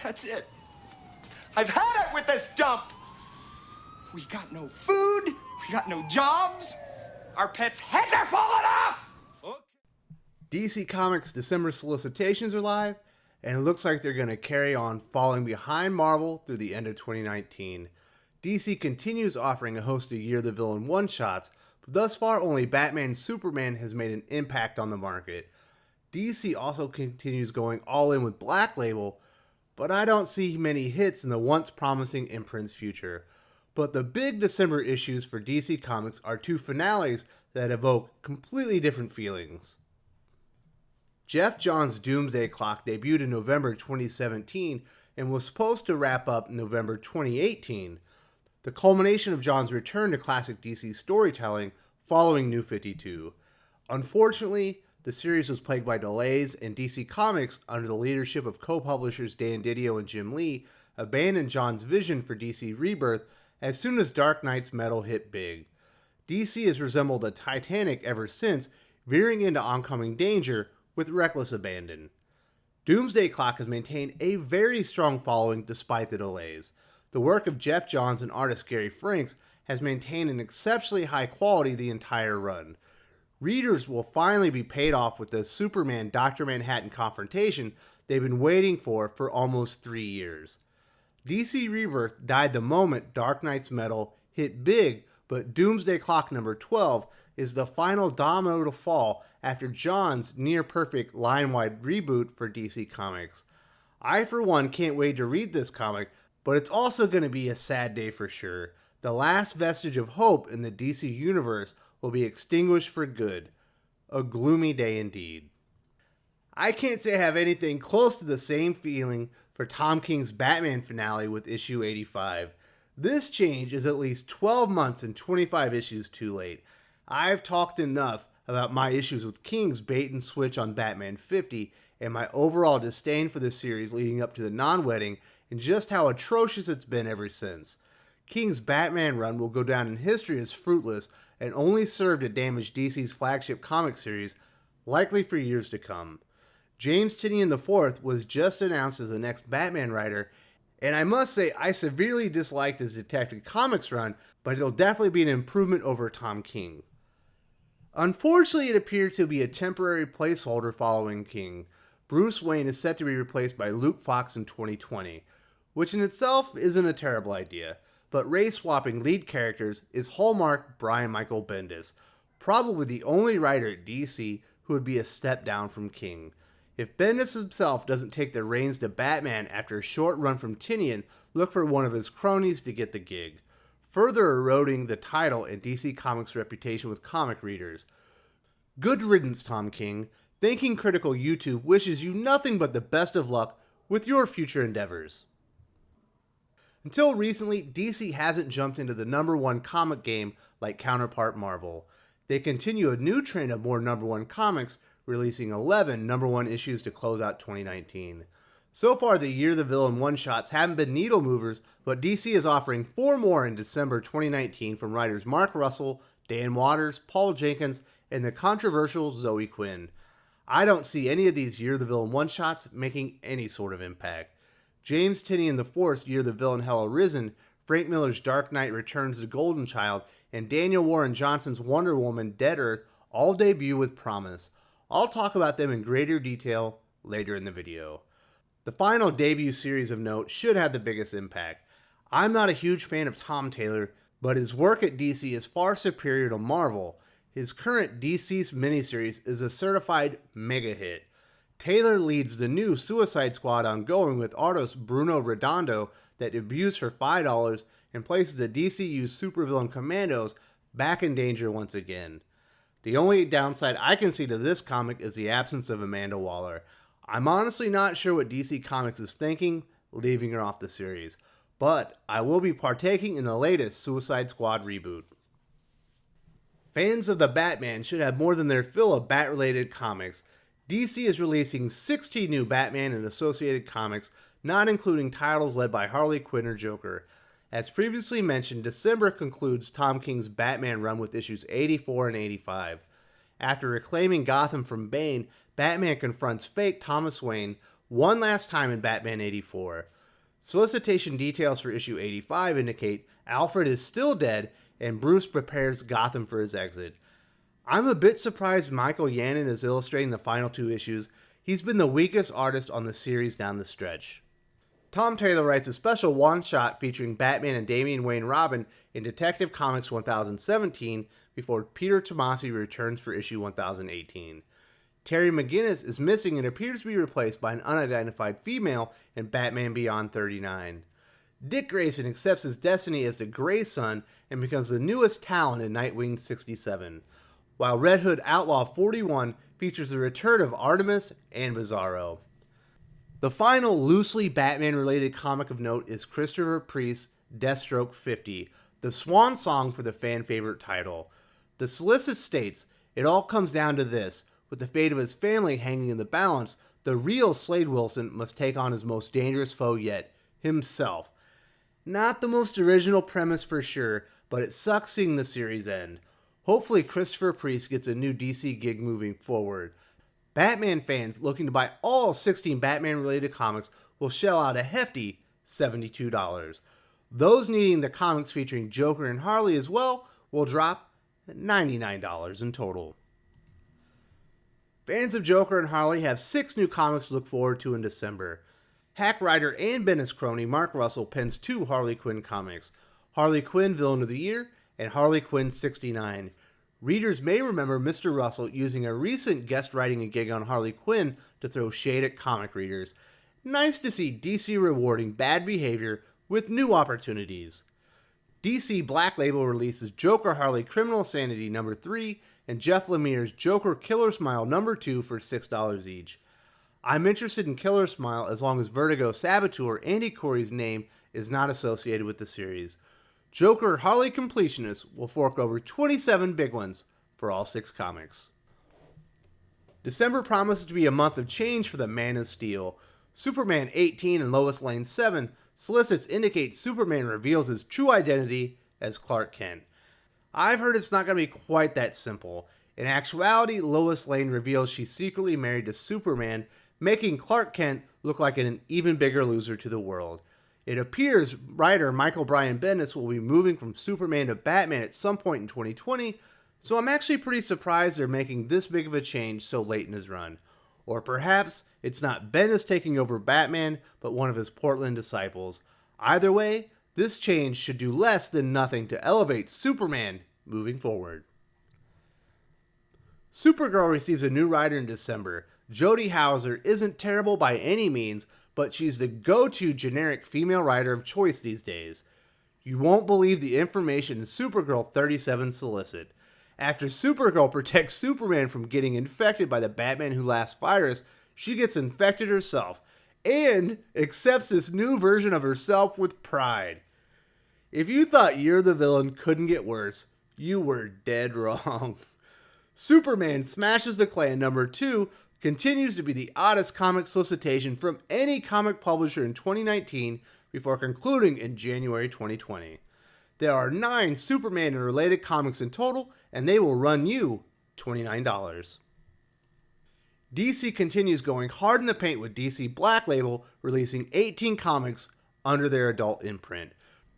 That's it. I've had it with this dump. We got no food. We got no jobs. Our pets' heads are falling off. Okay. DC Comics' December solicitations are live, and it looks like they're going to carry on falling behind Marvel through the end of 2019. DC continues offering a host of Year the Villain one-shots, but thus far only Batman Superman has made an impact on the market. DC also continues going all in with Black Label, but I don't see many hits in the once promising imprints future. But the big December issues for DC Comics are two finales that evoke completely different feelings. Geoff Johns' Doomsday Clock debuted in November 2017 and was supposed to wrap up in November 2018, the culmination of Johns' return to classic DC storytelling following New 52. Unfortunately, the series was plagued by delays, and DC Comics, under the leadership of co-publishers Dan DiDio and Jim Lee, abandoned Johns' vision for DC Rebirth as soon as Dark Knight's metal hit big. DC has resembled the Titanic ever since, veering into oncoming danger with reckless abandon. Doomsday Clock has maintained a very strong following despite the delays. The work of Geoff Johns and artist Gary Franks has maintained an exceptionally high quality the entire run. Readers will finally be paid off with the Superman Dr. Manhattan confrontation they've been waiting for almost 3 years. DC Rebirth died the moment Dark Knight's metal hit big, but Doomsday Clock number 12 is the final domino to fall after Johns' near-perfect line-wide reboot for DC Comics. I, for one, can't wait to read this comic, but it's also going to be a sad day for sure. The last vestige of hope in the DC universe will be extinguished for good. A gloomy day indeed. I can't say I have anything close to the same feeling for Tom King's Batman finale with issue 85. This change is at least 12 months and 25 issues too late. I've talked enough about my issues with King's bait and switch on Batman 50 and my overall disdain for the series leading up to the non-wedding and just how atrocious it's been ever since. King's Batman run will go down in history as fruitless and only serve to damage DC's flagship comic series, likely for years to come. James Tynion IV was just announced as the next Batman writer, and I must say I severely disliked his Detective Comics run, but it'll definitely be an improvement over Tom King. Unfortunately, it appears to be a temporary placeholder following King. Bruce Wayne is set to be replaced by Luke Fox in 2020, which in itself isn't a terrible idea, but race-swapping lead characters is Hallmark Brian Michael Bendis, probably the only writer at DC who would be a step down from King. If Bendis himself doesn't take the reins to Batman after a short run from Tynion, look for one of his cronies to get the gig, further eroding the title and DC Comics' reputation with comic readers. Good riddance, Tom King. Thinking Critical YouTube wishes you nothing but the best of luck with your future endeavors. Until recently, DC hasn't jumped into the #1 comic game like counterpart Marvel. They continue a new trend of more #1 comics, releasing 11 #1 issues to close out 2019. So far, the Year the Villain one-shots haven't been needle movers, but DC is offering 4 more in December 2019 from writers Mark Russell, Dan Waters, Paul Jenkins, and the controversial Zoe Quinn. I don't see any of these Year the Villain one-shots making any sort of impact. James Tynion IV's Year the Villain Hell Arisen, Frank Miller's Dark Knight Returns to Golden Child, and Daniel Warren Johnson's Wonder Woman Dead Earth all debut with promise. I'll talk about them in greater detail later in the video. The final debut series of note should have the biggest impact. I'm not a huge fan of Tom Taylor, but his work at DC is far superior to Marvel. His current DC's miniseries is a certified mega hit. Taylor leads the new Suicide Squad ongoing with artist Bruno Redondo that debuts for $5 and places the DCU's supervillain Commandos back in danger once again. The only downside I can see to this comic is the absence of Amanda Waller. I'm honestly not sure what DC Comics is thinking, leaving her off the series, but I will be partaking in the latest Suicide Squad reboot. Fans of the Batman should have more than their fill of Bat-related comics. DC is releasing 16 new Batman and associated comics, not including titles led by Harley Quinn or Joker. As previously mentioned, December concludes Tom King's Batman run with issues 84 and 85. After reclaiming Gotham from Bane, Batman confronts fake Thomas Wayne, one last time in Batman 84. Solicitation details for issue 85 indicate Alfred is still dead and Bruce prepares Gotham for his exit. I'm a bit surprised Michael Yannon is illustrating the final 2 issues. He's been the weakest artist on the series down the stretch. Tom Taylor writes a special one-shot featuring Batman and Damian Wayne Robin in Detective Comics 1017 before Peter Tomasi returns for issue 1018. Terry McGinnis is missing and appears to be replaced by an unidentified female in Batman Beyond 39. Dick Grayson accepts his destiny as the Grey Sun and becomes the newest talent in Nightwing 67, while Red Hood Outlaw 41 features the return of Artemis and Bizarro. The final loosely Batman-related comic of note is Christopher Priest's Deathstroke 50, the swan song for the fan-favorite title. The Solicits states, "It all comes down to this. With the fate of his family hanging in the balance, the real Slade Wilson must take on his most dangerous foe yet, himself." Not the most original premise for sure, but it sucks seeing the series end. Hopefully Christopher Priest gets a new DC gig moving forward. Batman fans looking to buy all 16 Batman-related comics will shell out a hefty $72. Those needing the comics featuring Joker and Harley as well will drop $99 in total. Fans of Joker and Harley have 6 new comics to look forward to in December. Hack writer and Bendis crony Mark Russell pens 2 Harley Quinn comics, Harley Quinn Villain of the Year and Harley Quinn 69. Readers may remember Mr. Russell using a recent guest writing gig on Harley Quinn to throw shade at comic readers. Nice to see DC rewarding bad behavior with new opportunities. DC Black Label releases Joker Harley Criminal Sanity number 3 and Jeff Lemire's Joker Killer Smile number 2 for $6 each. I'm interested in Killer Smile as long as Vertigo Saboteur Andy Corey's name is not associated with the series. Joker Harley Completionists will fork over 27 big ones for all 6 comics. December promises to be a month of change for the Man of Steel. Superman 18 and Lois Lane 7 solicits indicate Superman reveals his true identity as Clark Kent. I've heard it's not going to be quite that simple. In actuality, Lois Lane reveals she's secretly married to Superman, making Clark Kent look like an even bigger loser to the world. It appears writer Michael Brian Bendis will be moving from Superman to Batman at some point in 2020, so I'm actually pretty surprised they're making this big of a change so late in his run. Or perhaps it's not Bendis taking over Batman, but one of his Portland disciples. Either way, this change should do less than nothing to elevate Superman moving forward. Supergirl receives a new writer in December. Jody Hauser isn't terrible by any means, but she's the go-to generic female writer of choice these days. You won't believe the information in Supergirl 37 solicit. After Supergirl protects Superman from getting infected by the Batman Who Laughs virus, she gets infected herself, and accepts this new version of herself with pride. If you thought You're the Villain couldn't get worse, you were dead wrong. Superman Smashes the Klan number 2 continues to be the oddest comic solicitation from any comic publisher in 2019 before concluding in January 2020. There are 9 Superman and related comics in total, and they will run you $29. DC continues going hard in the paint with DC Black Label releasing 18 comics under their adult imprint.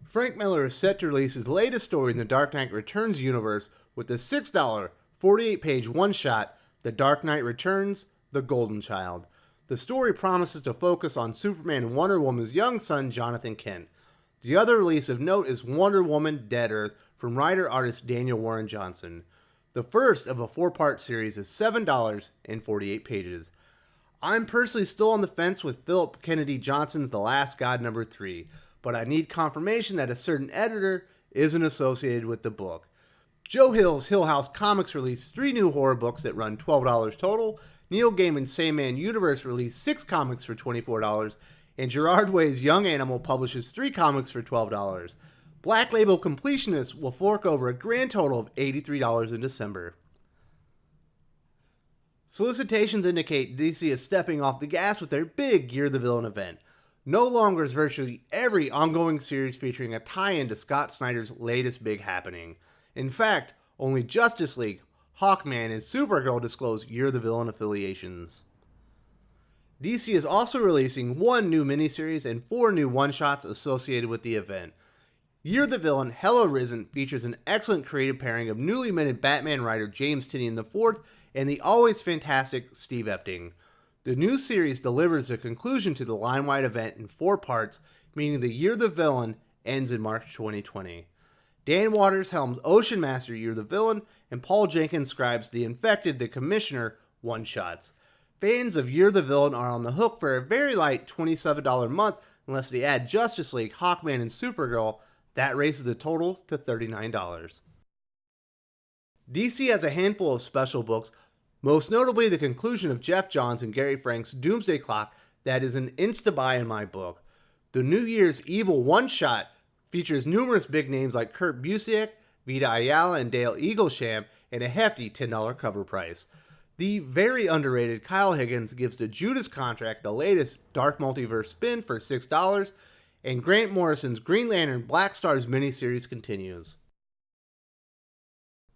Frank Miller is set to release his latest story in the Dark Knight Returns universe with the $6 48-page one-shot The Dark Knight Returns, The Golden Child. The story promises to focus on Superman and Wonder Woman's young son, Jonathan Kent. The other release of note is Wonder Woman Dead Earth from writer-artist Daniel Warren Johnson. The first of a 4-part series is $7 and 48 pages. I'm personally still on the fence with Philip Kennedy Johnson's The Last God number 3, but I need confirmation that a certain editor isn't associated with the book. Joe Hill's Hill House Comics released 3 new horror books that run $12 total. Neil Gaiman's Sandman Universe released 6 comics for $24. And Gerard Way's Young Animal publishes 3 comics for $12. Black Label Completionists will fork over a grand total of $83 in December. Solicitations indicate DC is stepping off the gas with their big You're the Villain event. No longer is virtually every ongoing series featuring a tie-in to Scott Snyder's latest big happening. In fact, only Justice League, Hawkman, and Supergirl disclose You're the Villain affiliations. DC is also releasing 1 new miniseries and 4 new one-shots associated with the event. Year of the Villain, Hello Risen features an excellent creative pairing of newly minted Batman writer James Tynion IV and the always fantastic Steve Epting. The new series delivers a conclusion to the line-wide event in 4 parts, meaning the Year of the Villain ends in March 2020. Dan Waters helms Ocean Master Year of the Villain, and Paul Jenkins scribes The Infected, the Commissioner one-shots. Fans of Year of the Villain are on the hook for a very light $27 a month unless they add Justice League, Hawkman, and Supergirl. That raises the total to $39. DC has a handful of special books, most notably the conclusion of Geoff Johns and Gary Frank's Doomsday Clock that is an insta-buy in my book. The New Year's Evil one-shot features numerous big names like Kurt Busiek, Vita Ayala, and Dale Eaglesham, and a hefty $10 cover price. The very underrated Kyle Higgins gives the Judas Contract the latest Dark Multiverse spin for $6, and Grant Morrison's Green Lantern Black Stars miniseries continues.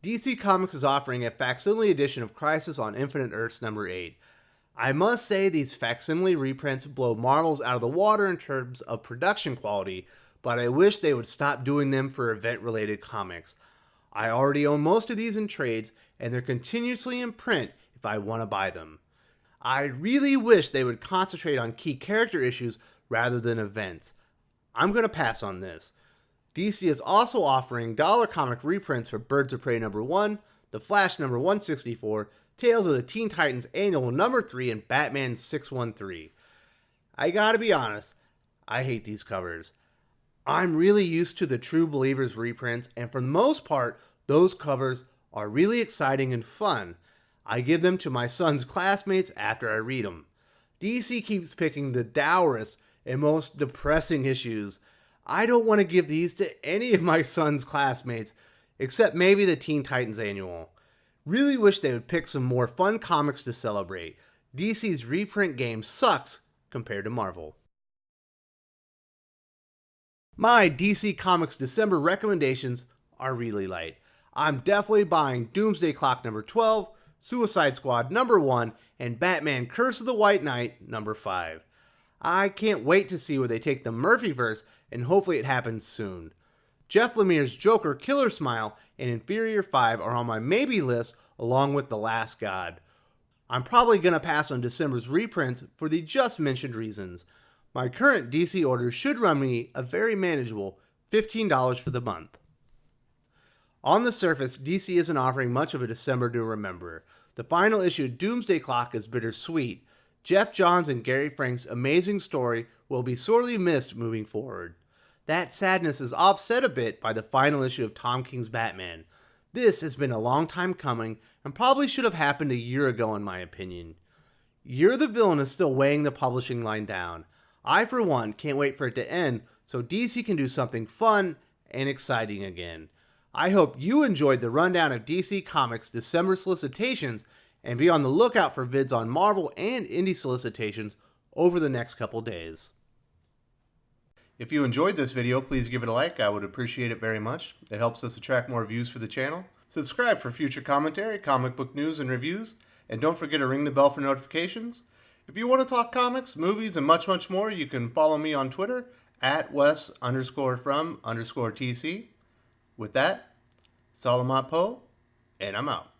DC Comics is offering a facsimile edition of Crisis on Infinite Earths number 8. I must say these facsimile reprints blow Marvel's out of the water in terms of production quality, but I wish they would stop doing them for event-related comics. I already own most of these in trades, and they're continuously in print if I want to buy them. I really wish they would concentrate on key character issues rather than events. I'm going to pass on this. DC is also offering dollar comic reprints for Birds of Prey number 1, The Flash number 164, Tales of the Teen Titans Annual number 3, and Batman 613. I gotta be honest, I hate these covers. I'm really used to the True Believers reprints, and for the most part, those covers are really exciting and fun. I give them to my son's classmates after I read them. DC keeps picking the dourest and most depressing issues. I don't want to give these to any of my son's classmates, except maybe the Teen Titans Annual. Really wish they would pick some more fun comics to celebrate. DC's reprint game sucks compared to Marvel. My DC Comics December recommendations are really light. I'm definitely buying Doomsday Clock number 12, Suicide Squad number 1, and Batman Curse of the White Knight number 5. I can't wait to see where they take the Murphyverse, and hopefully it happens soon. Jeff Lemire's Joker Killer Smile and Inferior 5 are on my maybe list along with The Last God. I'm probably going to pass on December's reprints for the just mentioned reasons. My current DC order should run me a very manageable $15 for the month. On the surface, DC isn't offering much of a December to remember. The final issue Doomsday Clock is bittersweet. Geoff Johns and Gary Frank's amazing story will be sorely missed moving forward. That sadness is offset a bit by the final issue of Tom King's Batman. This has been a long time coming and probably should have happened a year ago in my opinion. Year of the Villain is still weighing the publishing line down. I for one can't wait for it to end so DC can do something fun and exciting again. I hope you enjoyed the rundown of DC Comics December solicitations and be on the lookout for vids on Marvel and indie solicitations over the next couple days. If you enjoyed this video, please give it a like. I would appreciate it very much. It helps us attract more views for the channel. Subscribe for future commentary, comic book news, and reviews. And don't forget to ring the bell for notifications. If you want to talk comics, movies, and much, much more, you can follow me on Twitter at Wes_from_TC. With that, Salamat Po, and I'm out.